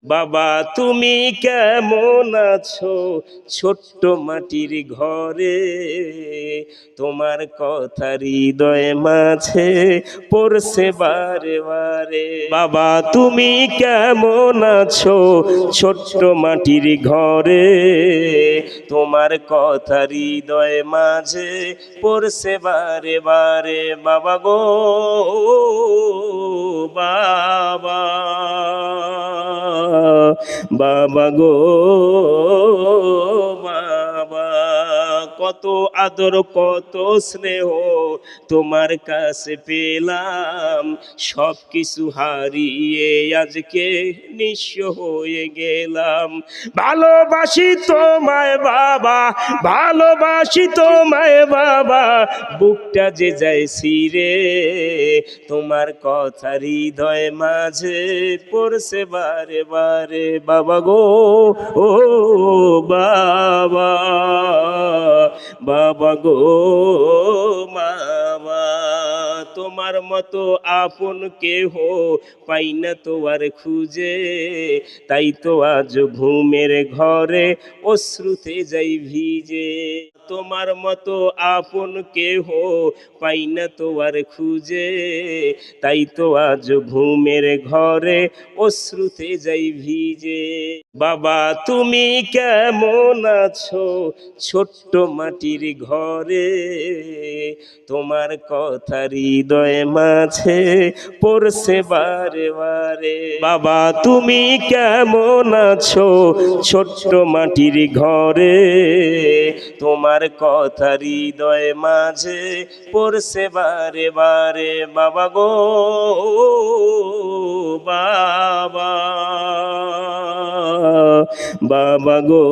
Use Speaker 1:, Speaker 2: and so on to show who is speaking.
Speaker 1: বাবা তুমি কেমন আছো ছোট্ট মাটির ঘরে, তোমার কথা হৃদয় মাঝে পড়ছে বারে বারে। বাবা তুমি কেমন আছো ছোট্ট মাটির ঘরে, তোমার কথা হৃদয় মাঝে পড়ছে বারে বারে। বাবা গো বাবা, বাবা গো বাবা, কত আদর কত স্নেহ তোমার কাছে পেলাম, সব কিছু হারিয়ে আজকে নিঃস্ব হয়ে গেলাম। ভালোবাসি তোমায় বাবা, ভালোবাসি তোমায় বাবা, বুকটা যে যায় ছিঁড়ে, তোমার কথা হৃদয় মাঝে পড়ছে বারে বারে। বাবা গো ও বাবা, বাবা গো বাবা, তোমার মতো আপন কেহ পাই না তো আর খুঁজে, তাই তো আজ ঘুমের ঘরে অশ্রুতে যাই ভিজে। তোমার মতো আপন কেহ পাই না তো আর খুঁজে, তাই তো আজ ঘুমের ঘরে অশ্রুতে যাই ভিজে। বাবা তুমি কেমন আছো ছোট্ট মাটির ঘরে, তোমার কথা হৃদয় মাঝে পড়ছে বারে বারে। বাবা তুমি কেমন আছো ছোট্ট মাটির ঘরে, তোমার কথা হৃদয় মাঝে পড়ছে বারে বারে। বাবা গো বাবা, বাবা গো